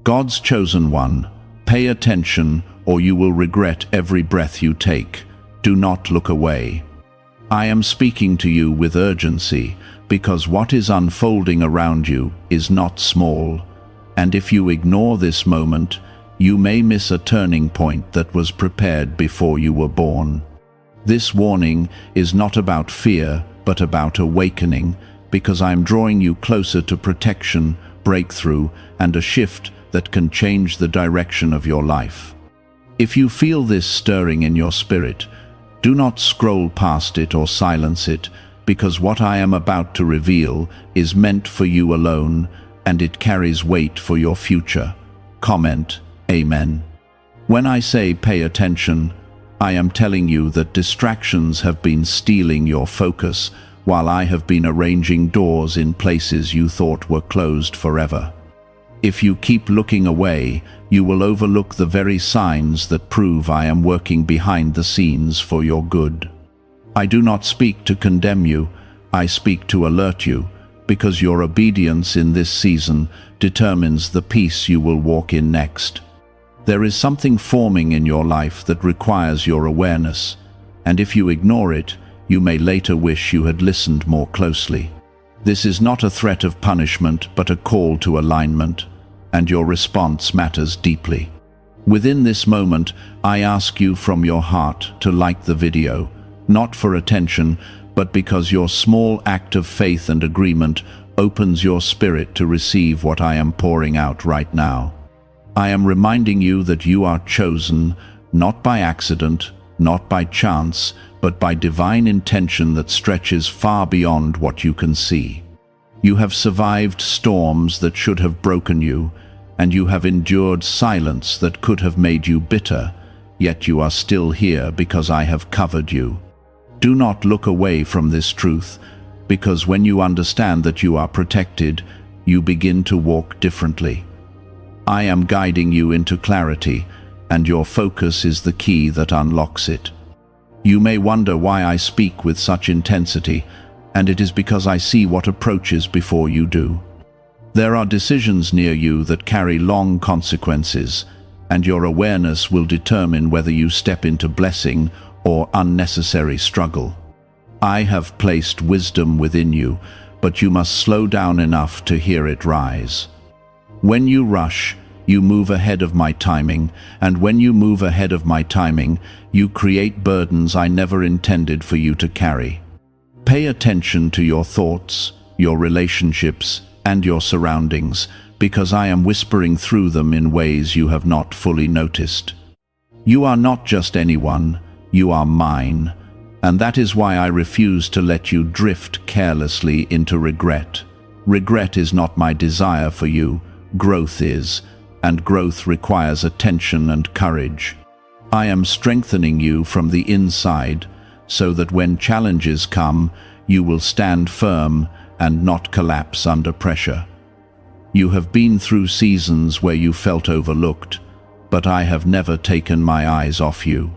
God's chosen one, pay attention or you will regret every breath you take. Do not look away. I am speaking to you with urgency because what is unfolding around you is not small, and if you ignore this moment, you may miss a turning point that was prepared before you were born. This warning is not about fear, but about awakening, because I am drawing you closer to protection, breakthrough, and a shift that can change the direction of your life. If you feel this stirring in your spirit, do not scroll past it or silence it, because what I am about to reveal is meant for you alone, and it carries weight for your future. Comment, Amen. When I say pay attention, I am telling you that distractions have been stealing your focus, while I have been arranging doors in places you thought were closed forever. If you keep looking away, you will overlook the very signs that prove I am working behind the scenes for your good. I do not speak to condemn you, I speak to alert you, because your obedience in this season determines the peace you will walk in next. There is something forming in your life that requires your awareness, and if you ignore it, you may later wish you had listened more closely. This is not a threat of punishment, but a call to alignment, and your response matters deeply. Within this moment, I ask you from your heart to like the video, not for attention, but because your small act of faith and agreement opens your spirit to receive what I am pouring out right now. I am reminding you that you are chosen, not by accident, not by chance, but by divine intention that stretches far beyond what you can see. You have survived storms that should have broken you, and you have endured silence that could have made you bitter, yet you are still here because I have covered you. Do not look away from this truth, because when you understand that you are protected, you begin to walk differently. I am guiding you into clarity, and your focus is the key that unlocks it. You may wonder why I speak with such intensity, and it is because I see what approaches before you do. There are decisions near you that carry long consequences, and your awareness will determine whether you step into blessing or unnecessary struggle. I have placed wisdom within you, but you must slow down enough to hear it rise. When you rush, you move ahead of my timing, and when you move ahead of my timing, you create burdens I never intended for you to carry. Pay attention to your thoughts, your relationships, and your surroundings, because I am whispering through them in ways you have not fully noticed. You are not just anyone, you are mine, and that is why I refuse to let you drift carelessly into regret. Regret is not my desire for you, growth is, and growth requires attention and courage. I am strengthening you from the inside, so that when challenges come, you will stand firm and not collapse under pressure. You have been through seasons where you felt overlooked, but I have never taken my eyes off you.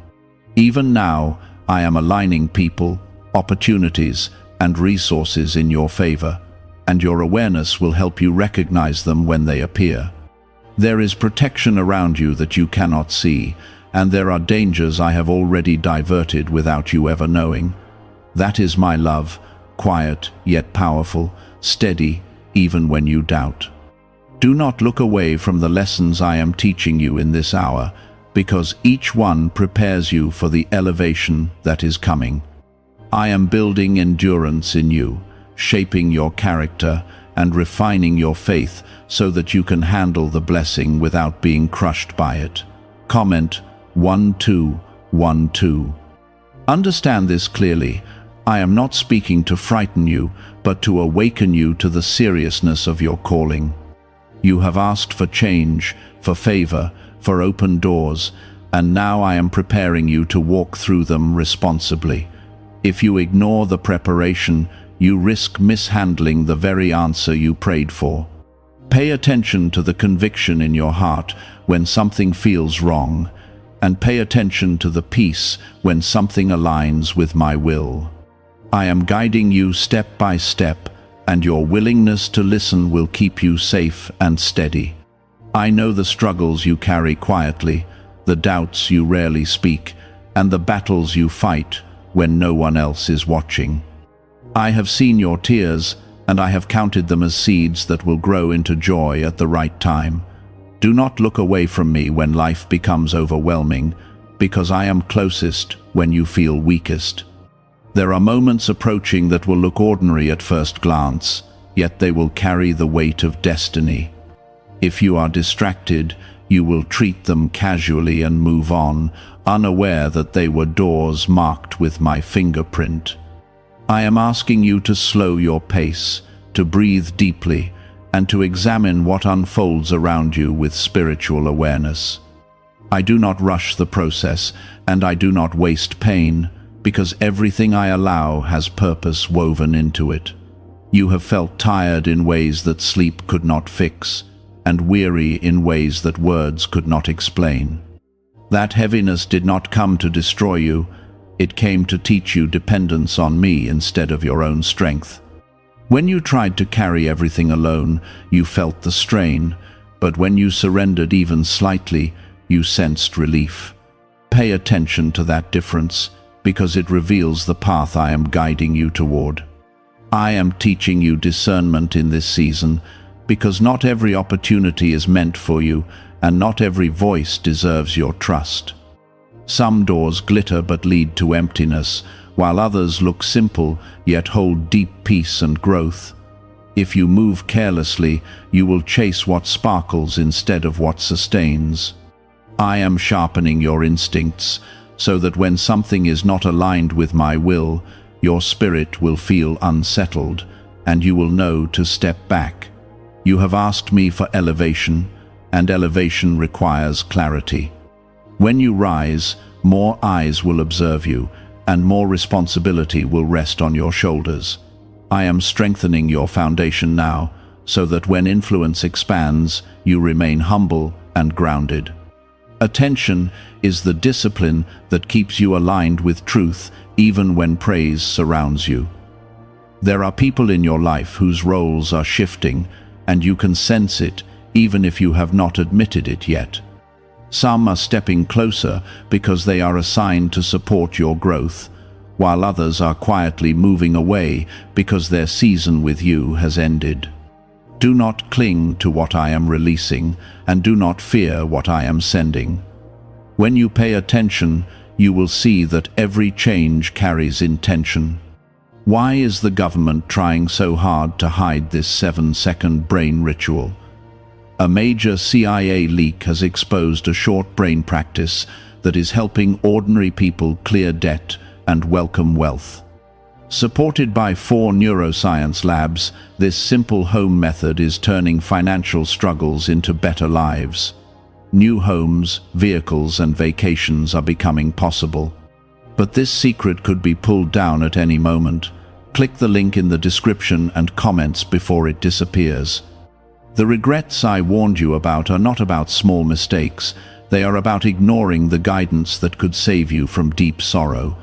Even now, I am aligning people, opportunities, and resources in your favor, and your awareness will help you recognize them when they appear. There is protection around you that you cannot see, and there are dangers I have already diverted without you ever knowing. That is my love, quiet yet powerful, steady even when you doubt. Do not look away from the lessons I am teaching you in this hour, because each one prepares you for the elevation that is coming. I am building endurance in you, shaping your character and refining your faith so that you can handle the blessing without being crushed by it. Comment 1212. Understand this clearly. I am not speaking to frighten you, but to awaken you to the seriousness of your calling. You have asked for change, for favor, for open doors, and now I am preparing you to walk through them responsibly. If you ignore the preparation, you risk mishandling the very answer you prayed for. Pay attention to the conviction in your heart when something feels wrong, and pay attention to the peace when something aligns with my will. I am guiding you step by step, and your willingness to listen will keep you safe and steady. I know the struggles you carry quietly, the doubts you rarely speak, and the battles you fight when no one else is watching. I have seen your tears, and I have counted them as seeds that will grow into joy at the right time. Do not look away from me when life becomes overwhelming, because I am closest when you feel weakest. There are moments approaching that will look ordinary at first glance, yet they will carry the weight of destiny. If you are distracted, you will treat them casually and move on, unaware that they were doors marked with my fingerprint. I am asking you to slow your pace, to breathe deeply, and to examine what unfolds around you with spiritual awareness. I do not rush the process, and I do not waste pain, because everything I allow has purpose woven into it. You have felt tired in ways that sleep could not fix, and weary in ways that words could not explain. That heaviness did not come to destroy you, it came to teach you dependence on me instead of your own strength. When you tried to carry everything alone, you felt the strain, but when you surrendered even slightly, you sensed relief. Pay attention to that difference, because it reveals the path I am guiding you toward. I am teaching you discernment in this season, because not every opportunity is meant for you, and not every voice deserves your trust. Some doors glitter but lead to emptiness, while others look simple yet hold deep peace and growth. If you move carelessly, you will chase what sparkles instead of what sustains. I am sharpening your instincts, so that when something is not aligned with my will, your spirit will feel unsettled, and you will know to step back. You have asked me for elevation, and elevation requires clarity. When you rise, more eyes will observe you, and more responsibility will rest on your shoulders. I am strengthening your foundation now, so that when influence expands, you remain humble and grounded. Attention is the discipline that keeps you aligned with truth, even when praise surrounds you. There are people in your life whose roles are shifting, and you can sense it, even if you have not admitted it yet. Some are stepping closer because they are assigned to support your growth, while others are quietly moving away because their season with you has ended. Do not cling to what I am releasing, and do not fear what I am sending. When you pay attention, you will see that every change carries intention. Why is the government trying so hard to hide this 7-second brain ritual? A major CIA leak has exposed a short brain practice that is helping ordinary people clear debt and welcome wealth. Supported by 4 neuroscience labs, this simple home method is turning financial struggles into better lives. New homes, vehicles, and vacations are becoming possible. But this secret could be pulled down at any moment. Click the link in the description and comments before it disappears. The regrets I warned you about are not about small mistakes. They are about ignoring the guidance that could save you from deep sorrow.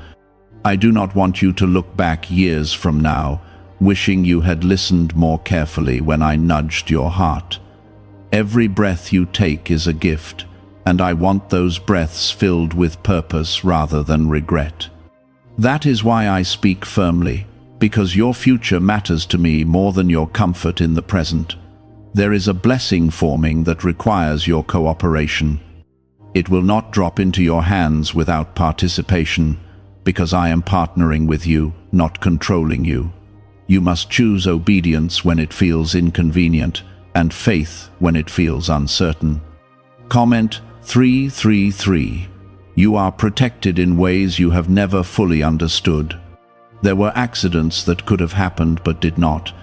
I do not want you to look back years from now, wishing you had listened more carefully when I nudged your heart. Every breath you take is a gift, and I want those breaths filled with purpose rather than regret. That is why I speak firmly, because your future matters to me more than your comfort in the present. There is a blessing forming that requires your cooperation. It will not drop into your hands without participation, because I am partnering with you, not controlling you. You must choose obedience when it feels inconvenient, and faith when it feels uncertain. Comment 333. You are protected in ways you have never fully understood. There were accidents that could have happened but did not,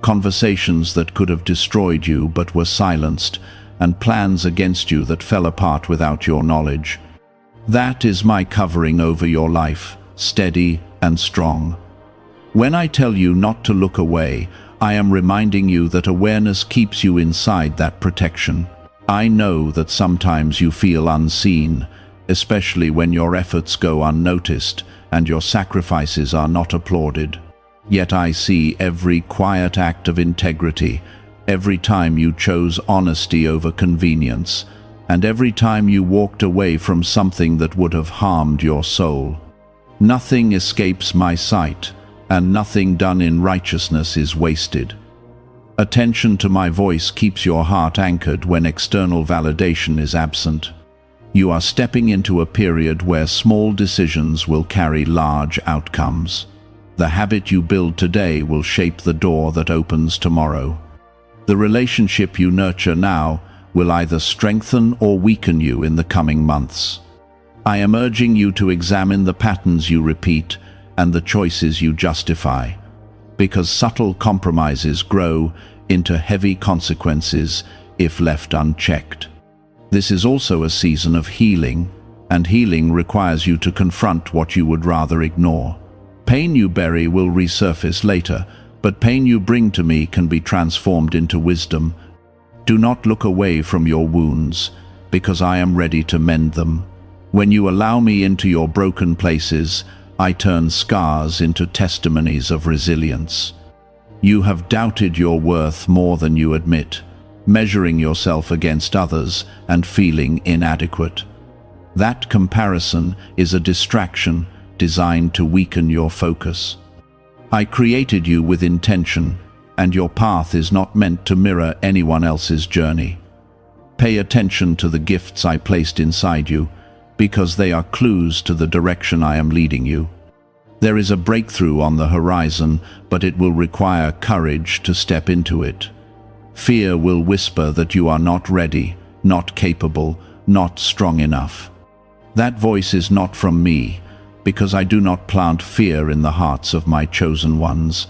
conversations that could have destroyed you but were silenced, and plans against you that fell apart without your knowledge. That is my covering over your life, steady and strong. When I tell you not to look away, I am reminding you that awareness keeps you inside that protection. I know that sometimes you feel unseen, especially when your efforts go unnoticed and your sacrifices are not applauded. Yet I see every quiet act of integrity, every time you chose honesty over convenience, and every time you walked away from something that would have harmed your soul. Nothing escapes my sight, and nothing done in righteousness is wasted. Attention to my voice keeps your heart anchored when external validation is absent. You are stepping into a period where small decisions will carry large outcomes. The habit you build today will shape the door that opens tomorrow. The relationship you nurture now will either strengthen or weaken you in the coming months. I am urging you to examine the patterns you repeat and the choices you justify, because subtle compromises grow into heavy consequences if left unchecked. This is also a season of healing, and healing requires you to confront what you would rather ignore. Pain you bury will resurface later, but pain you bring to me can be transformed into wisdom. Do not look away from your wounds, because I am ready to mend them. When you allow me into your broken places, I turn scars into testimonies of resilience. You have doubted your worth more than you admit, measuring yourself against others and feeling inadequate. That comparison is a distraction designed to weaken your focus. I created you with intention, and your path is not meant to mirror anyone else's journey. Pay attention to the gifts I placed inside you, because they are clues to the direction I am leading you. There is a breakthrough on the horizon, but it will require courage to step into it. Fear will whisper that you are not ready, not capable, not strong enough. That voice is not from me, because I do not plant fear in the hearts of my chosen ones.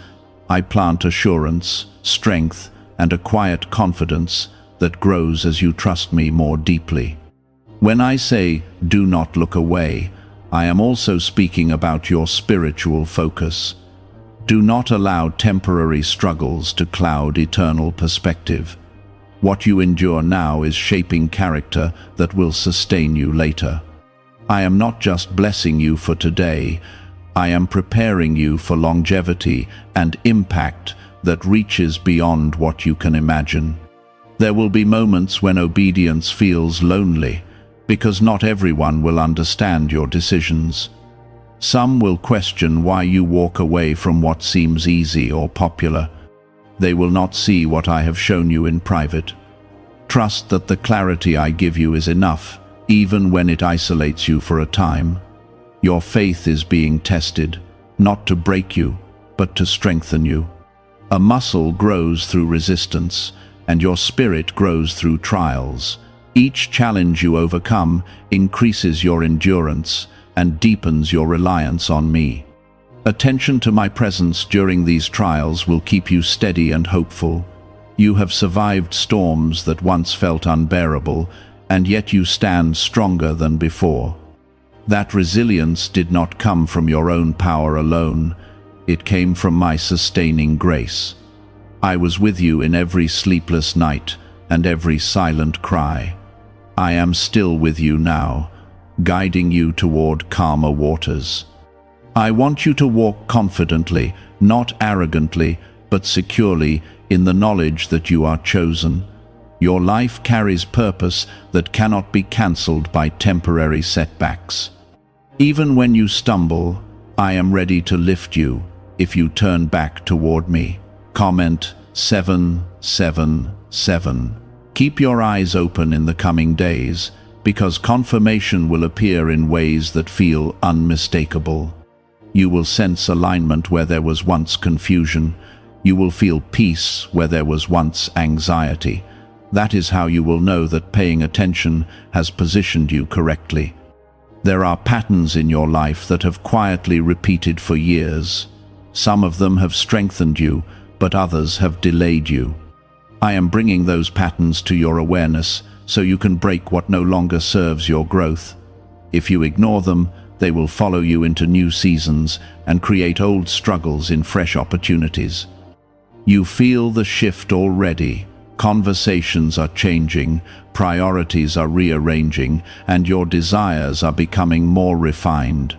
I plant assurance, strength, and a quiet confidence that grows as you trust me more deeply. When I say, do not look away, I am also speaking about your spiritual focus. Do not allow temporary struggles to cloud eternal perspective. What you endure now is shaping character that will sustain you later. I am not just blessing you for today, I am preparing you for longevity and impact that reaches beyond what you can imagine. There will be moments when obedience feels lonely, because not everyone will understand your decisions. Some will question why you walk away from what seems easy or popular. They will not see what I have shown you in private. Trust that the clarity I give you is enough, even when it isolates you for a time. Your faith is being tested, not to break you, but to strengthen you. A muscle grows through resistance, and your spirit grows through trials. Each challenge you overcome increases your endurance and deepens your reliance on me. Attention to my presence during these trials will keep you steady and hopeful. You have survived storms that once felt unbearable, and yet you stand stronger than before. That resilience did not come from your own power alone. It came from my sustaining grace. I was with you in every sleepless night and every silent cry. I am still with you now, guiding you toward calmer waters. I want you to walk confidently, not arrogantly, but securely in the knowledge that you are chosen. Your life carries purpose that cannot be cancelled by temporary setbacks. Even when you stumble, I am ready to lift you if you turn back toward me. Comment 777. Keep your eyes open in the coming days, because confirmation will appear in ways that feel unmistakable. You will sense alignment where there was once confusion. You will feel peace where there was once anxiety. That is how you will know that paying attention has positioned you correctly. There are patterns in your life that have quietly repeated for years. Some of them have strengthened you, but others have delayed you. I am bringing those patterns to your awareness so you can break what no longer serves your growth. If you ignore them, they will follow you into new seasons and create old struggles in fresh opportunities. You feel the shift already. Conversations are changing, priorities are rearranging, and your desires are becoming more refined.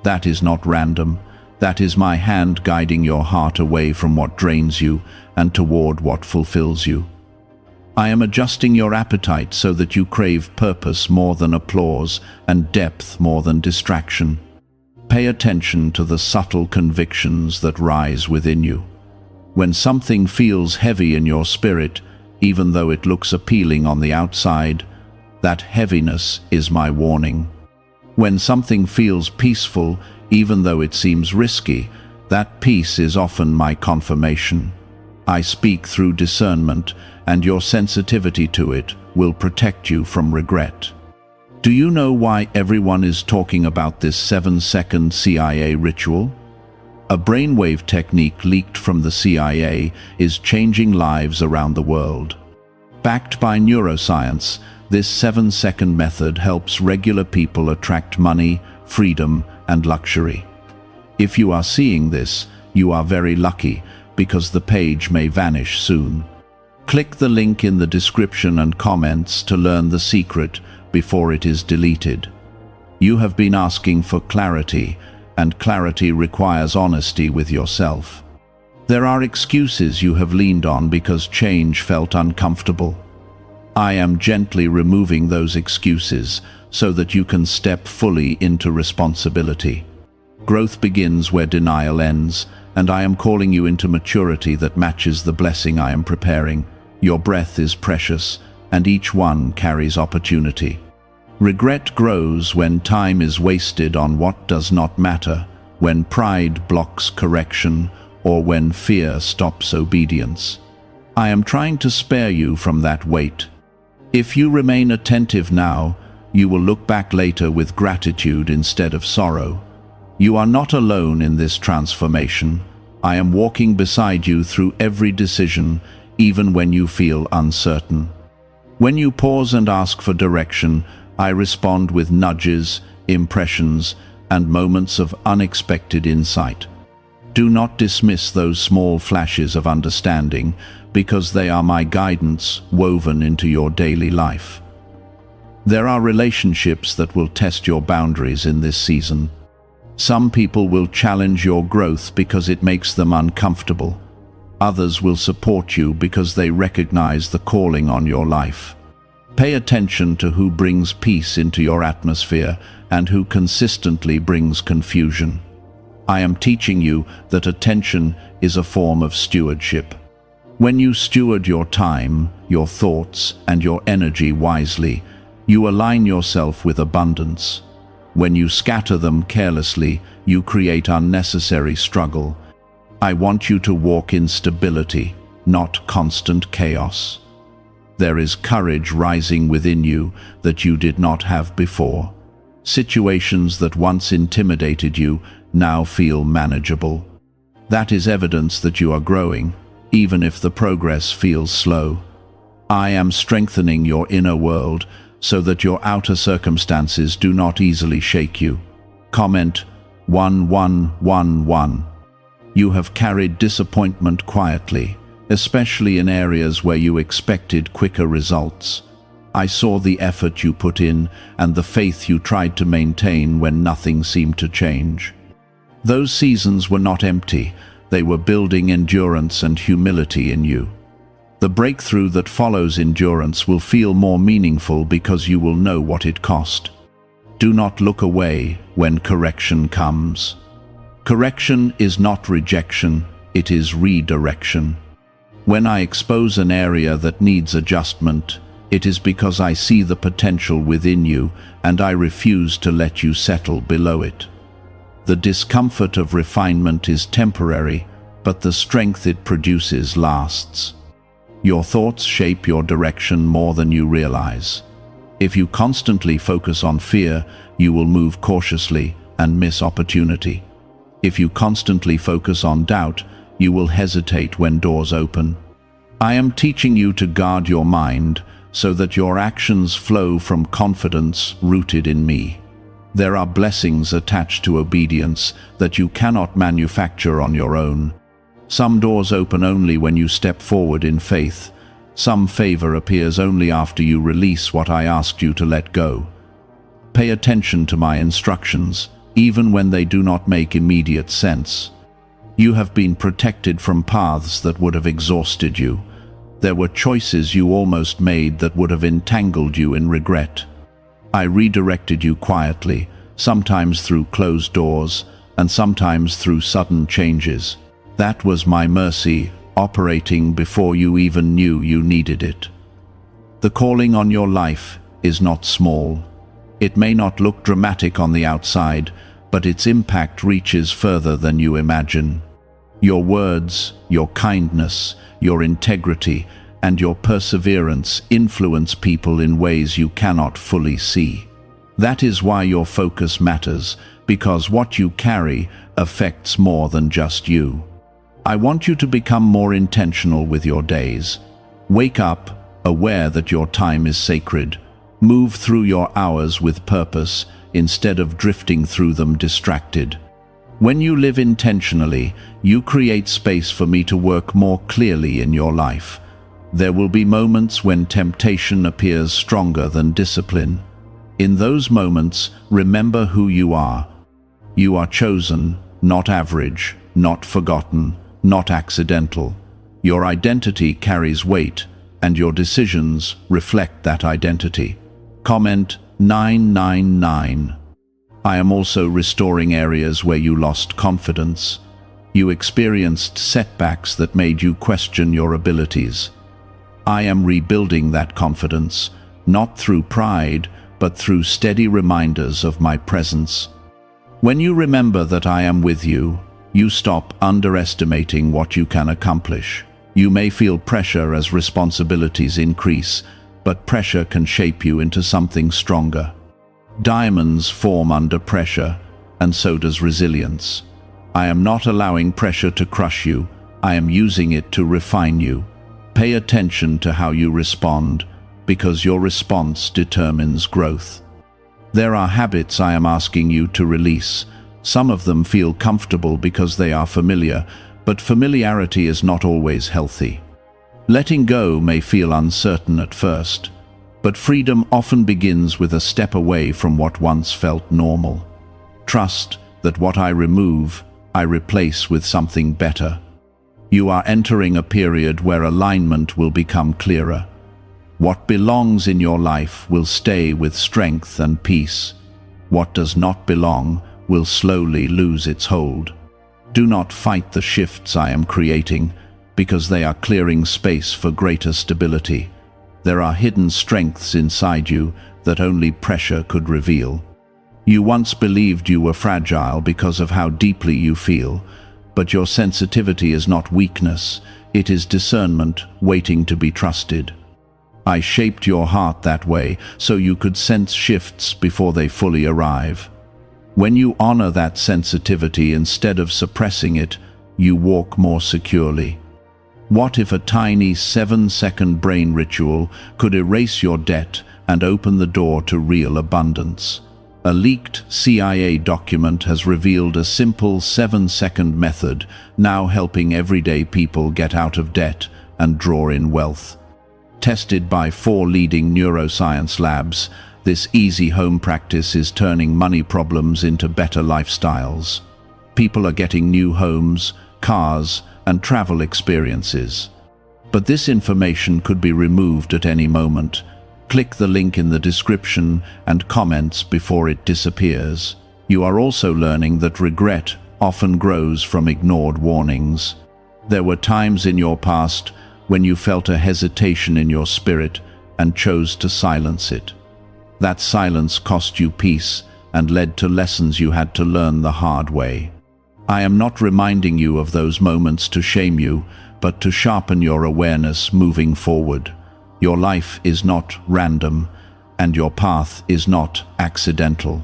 That is not random. That is my hand guiding your heart away from what drains you and toward what fulfills you. I am adjusting your appetite so that you crave purpose more than applause and depth more than distraction. Pay attention to the subtle convictions that rise within you. When something feels heavy in your spirit, even though it looks appealing on the outside, that heaviness is my warning. When something feels peaceful, even though it seems risky, that peace is often my confirmation. I speak through discernment, and your sensitivity to it will protect you from regret. Do you know why everyone is talking about this 7-second CIA ritual? A brainwave technique leaked from the CIA is changing lives around the world. Backed by neuroscience, this 7-second method helps regular people attract money, freedom, and luxury. If you are seeing this, you are very lucky, because the page may vanish soon. Click the link in the description and comments to learn the secret before it is deleted. You have been asking for clarity, and clarity requires honesty with yourself. There are excuses you have leaned on because change felt uncomfortable. I am gently removing those excuses so that you can step fully into responsibility. Growth begins where denial ends, and I am calling you into maturity that matches the blessing I am preparing. Your breath is precious, and each one carries opportunity. Regret grows when time is wasted on what does not matter, when pride blocks correction, or when fear stops obedience. I am trying to spare you from that weight. If you remain attentive now, you will look back later with gratitude instead of sorrow. You are not alone in this transformation. I am walking beside you through every decision, even when you feel uncertain. When you pause and ask for direction, I respond with nudges, impressions, and moments of unexpected insight. Do not dismiss those small flashes of understanding, because they are my guidance woven into your daily life. There are relationships that will test your boundaries in this season. Some people will challenge your growth because it makes them uncomfortable. Others will support you because they recognize the calling on your life. Pay attention to who brings peace into your atmosphere and who consistently brings confusion. I am teaching you that attention is a form of stewardship. When you steward your time, your thoughts, and your energy wisely, you align yourself with abundance. When you scatter them carelessly, you create unnecessary struggle. I want you to walk in stability, not constant chaos. There is courage rising within you that you did not have before. Situations that once intimidated you now feel manageable. That is evidence that you are growing, even if the progress feels slow. I am strengthening your inner world so that your outer circumstances do not easily shake you. Comment 1111. You have carried disappointment quietly, especially in areas where you expected quicker results. I saw the effort you put in and the faith you tried to maintain when nothing seemed to change. Those seasons were not empty. They were building endurance and humility in you. The breakthrough that follows endurance will feel more meaningful because you will know what it cost. Do not look away when correction comes. Correction is not rejection, it is redirection. When I expose an area that needs adjustment, it is because I see the potential within you and I refuse to let you settle below it. The discomfort of refinement is temporary, but the strength it produces lasts. Your thoughts shape your direction more than you realize. If you constantly focus on fear, you will move cautiously and miss opportunity. If you constantly focus on doubt, you will hesitate when doors open. I am teaching you to guard your mind so that your actions flow from confidence rooted in me. There are blessings attached to obedience that you cannot manufacture on your own. Some doors open only when you step forward in faith. Some favor appears only after you release what I asked you to let go. Pay attention to my instructions, even when they do not make immediate sense. You have been protected from paths that would have exhausted you. There were choices you almost made that would have entangled you in regret. I redirected you quietly, sometimes through closed doors, and sometimes through sudden changes. That was my mercy, operating before you even knew you needed it. The calling on your life is not small. It may not look dramatic on the outside, but its impact reaches further than you imagine. Your words, your kindness, your integrity, and your perseverance influence people in ways you cannot fully see. That is why your focus matters, because what you carry affects more than just you. I want you to become more intentional with your days. Wake up, aware that your time is sacred. Move through your hours with purpose, instead of drifting through them distracted. When you live intentionally, you create space for me to work more clearly in your life. There will be moments when temptation appears stronger than discipline. In those moments, remember who you are. You are chosen, not average, not forgotten, not accidental. Your identity carries weight, and your decisions reflect that identity. Comment 999. I am also restoring areas where you lost confidence. You experienced setbacks that made you question your abilities. I am rebuilding that confidence, not through pride, but through steady reminders of my presence. When you remember that I am with you, you stop underestimating what you can accomplish. You may feel pressure as responsibilities increase, but pressure can shape you into something stronger. Diamonds form under pressure, and so does resilience. I am not allowing pressure to crush you. I am using it to refine you. Pay attention to how you respond, because your response determines growth. There are habits I am asking you to release. Some of them feel comfortable because they are familiar, but familiarity is not always healthy. Letting go may feel uncertain at first, but freedom often begins with a step away from what once felt normal. Trust that what I remove, I replace with something better. You are entering a period where alignment will become clearer. What belongs in your life will stay with strength and peace. What does not belong will slowly lose its hold. Do not fight the shifts I am creating, because they are clearing space for greater stability. There are hidden strengths inside you that only pressure could reveal. You once believed you were fragile because of how deeply you feel, but your sensitivity is not weakness, it is discernment waiting to be trusted. I shaped your heart that way so you could sense shifts before they fully arrive. When you honor that sensitivity instead of suppressing it, you walk more securely. What if a tiny 7-second brain ritual could erase your debt and open the door to real abundance? A leaked CIA document has revealed a simple 7-second method, now helping everyday people get out of debt and draw in wealth. Tested by 4 leading neuroscience labs, this easy home practice is turning money problems into better lifestyles. People are getting new homes, cars, and travel experiences. But this information could be removed at any moment. Click the link in the description and comments before it disappears. You are also learning that regret often grows from ignored warnings. There were times in your past when you felt a hesitation in your spirit and chose to silence it. That silence cost you peace and led to lessons you had to learn the hard way. I am not reminding you of those moments to shame you, but to sharpen your awareness moving forward. Your life is not random, and your path is not accidental.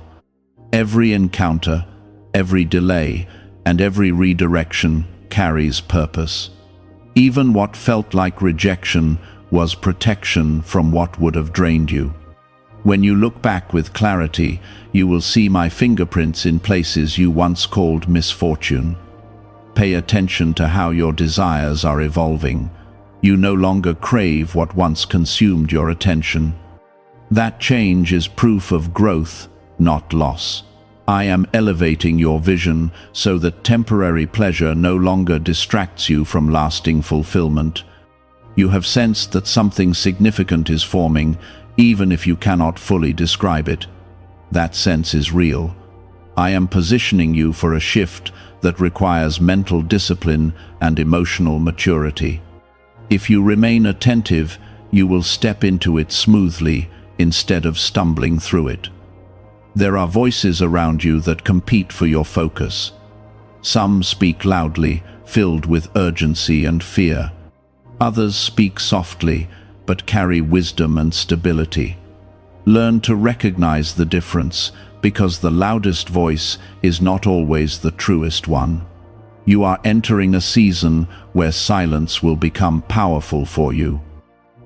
Every encounter, every delay, and every redirection carries purpose. Even what felt like rejection was protection from what would have drained you. When you look back with clarity, you will see my fingerprints in places you once called misfortune. Pay attention to how your desires are evolving. You no longer crave what once consumed your attention. That change is proof of growth, not loss. I am elevating your vision so that temporary pleasure no longer distracts you from lasting fulfillment. You have sensed that something significant is forming, even if you cannot fully describe it. That sense is real. I am positioning you for a shift that requires mental discipline and emotional maturity. If you remain attentive, you will step into it smoothly instead of stumbling through it. There are voices around you that compete for your focus. Some speak loudly, filled with urgency and fear. Others speak softly, but carry wisdom and stability. Learn to recognize the difference, because the loudest voice is not always the truest one. You are entering a season where silence will become powerful for you.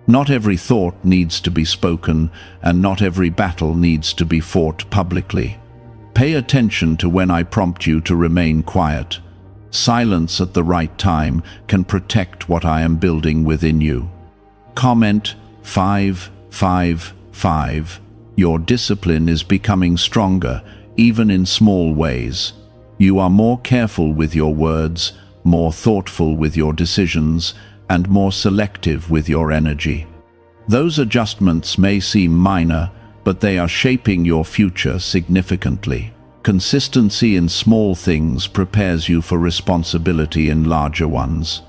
Not every thought needs to be spoken, and not every battle needs to be fought publicly. Pay attention to when I prompt you to remain quiet. Silence at the right time can protect what I am building within you. Comment 555. Your discipline is becoming stronger, even in small ways. You are more careful with your words, more thoughtful with your decisions, and more selective with your energy. Those adjustments may seem minor, but they are shaping your future significantly. Consistency in small things prepares you for responsibility in larger ones.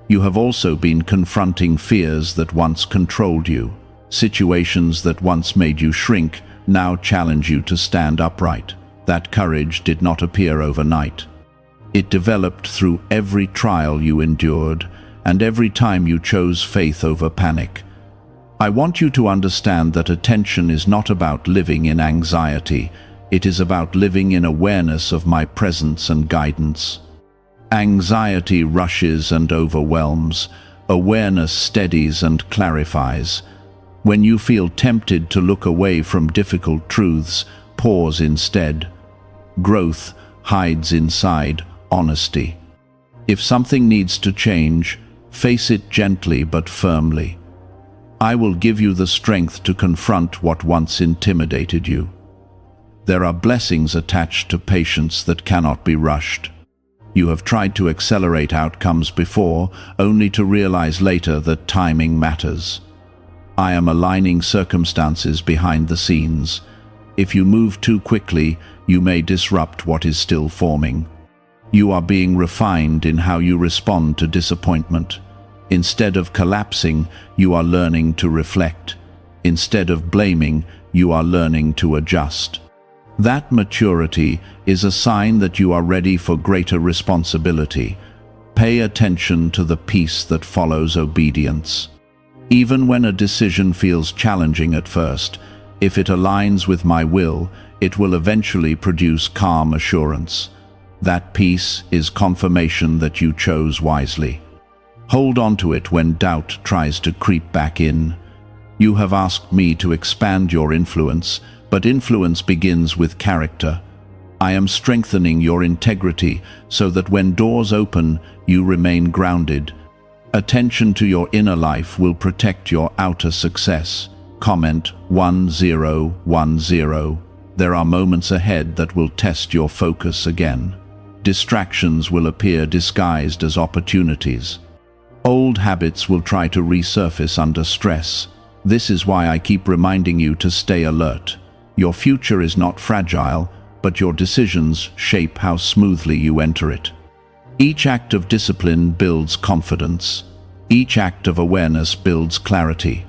You have also been confronting fears that once controlled you. Situations that once made you shrink now challenge you to stand upright. That courage did not appear overnight. It developed through every trial you endured, and every time you chose faith over panic. I want you to understand that attention is not about living in anxiety. It is about living in awareness of my presence and guidance. Anxiety rushes and overwhelms. Awareness steadies and clarifies. When you feel tempted to look away from difficult truths, pause instead. Growth hides inside honesty. If something needs to change, face it gently but firmly. I will give you the strength to confront what once intimidated you. There are blessings attached to patience that cannot be rushed. You have tried to accelerate outcomes before, only to realize later that timing matters. I am aligning circumstances behind the scenes. If you move too quickly, you may disrupt what is still forming. You are being refined in how you respond to disappointment. Instead of collapsing, you are learning to reflect. Instead of blaming, you are learning to adjust. That maturity is a sign that you are ready for greater responsibility. Pay attention to the peace that follows obedience. Even when a decision feels challenging at first, if it aligns with my will, it will eventually produce calm assurance. That peace is confirmation that you chose wisely. Hold on to it when doubt tries to creep back in. You have asked me to expand your influence, but influence begins with character. I am strengthening your integrity so that when doors open, you remain grounded. Attention to your inner life will protect your outer success. Comment 1010. There are moments ahead that will test your focus again. Distractions will appear disguised as opportunities. Old habits will try to resurface under stress. This is why I keep reminding you to stay alert. Your future is not fragile, but your decisions shape how smoothly you enter it. Each act of discipline builds confidence. Each act of awareness builds clarity.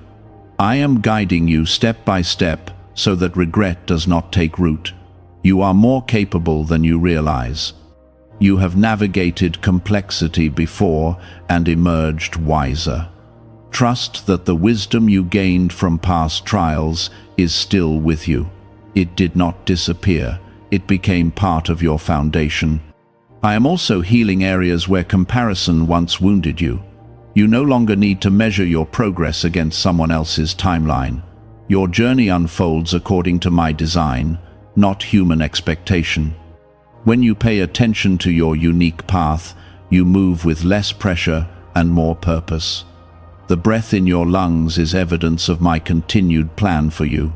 I am guiding you step by step so that regret does not take root. You are more capable than you realize. You have navigated complexity before and emerged wiser. Trust that the wisdom you gained from past trials is still with you. It did not disappear. It became part of your foundation. I am also healing areas where comparison once wounded you. You no longer need to measure your progress against someone else's timeline. Your journey unfolds according to my design, not human expectation. When you pay attention to your unique path, you move with less pressure and more purpose. The breath in your lungs is evidence of my continued plan for you.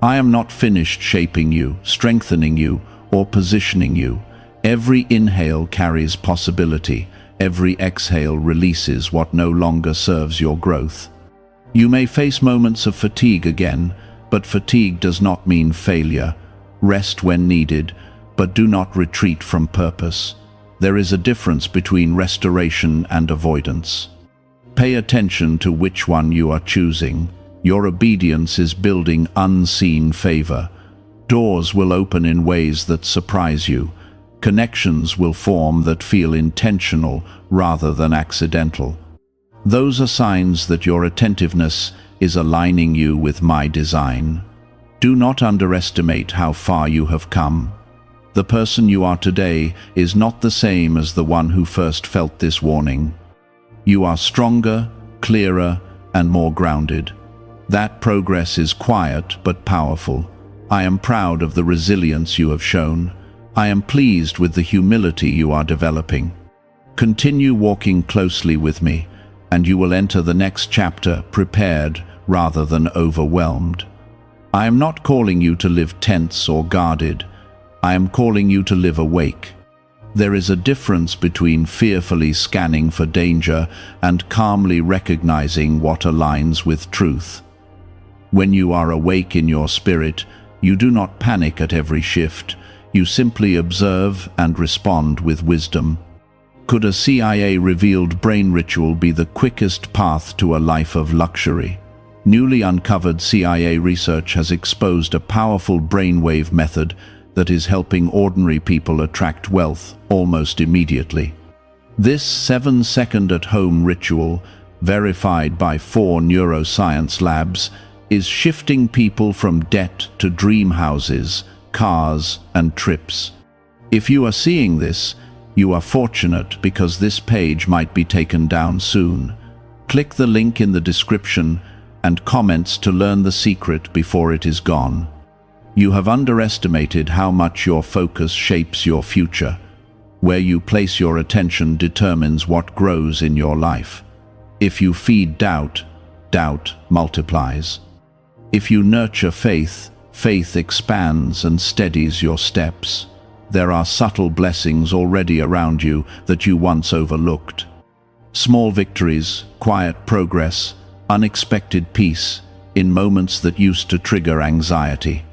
I am not finished shaping you, strengthening you, or positioning you. Every inhale carries possibility. Every exhale releases what no longer serves your growth. You may face moments of fatigue again, but fatigue does not mean failure. Rest when needed, but do not retreat from purpose. There is a difference between restoration and avoidance. Pay attention to which one you are choosing. Your obedience is building unseen favor. Doors will open in ways that surprise you. Connections will form that feel intentional rather than accidental. Those are signs that your attentiveness is aligning you with my design. Do not underestimate how far you have come. The person you are today is not the same as the one who first felt this warning. You are stronger, clearer, and more grounded. That progress is quiet but powerful. I am proud of the resilience you have shown. I am pleased with the humility you are developing. Continue walking closely with me, and you will enter the next chapter prepared rather than overwhelmed. I am not calling you to live tense or guarded. I am calling you to live awake. There is a difference between fearfully scanning for danger and calmly recognizing what aligns with truth. When you are awake in your spirit, you do not panic at every shift. You simply observe and respond with wisdom. Could a CIA-revealed brain ritual be the quickest path to a life of luxury? Newly uncovered CIA research has exposed a powerful brainwave method that is helping ordinary people attract wealth almost immediately. This 7-second at-home ritual, verified by 4 neuroscience labs, is shifting people from debt to dream houses, cars, and trips. If you are seeing this, you are fortunate because this page might be taken down soon. Click the link in the description and comments to learn the secret before it is gone. You have underestimated how much your focus shapes your future. Where you place your attention determines what grows in your life. If you feed doubt, doubt multiplies. If you nurture faith, faith expands and steadies your steps. There are subtle blessings already around you that you once overlooked. Small victories, quiet progress, unexpected peace in moments that used to trigger anxiety.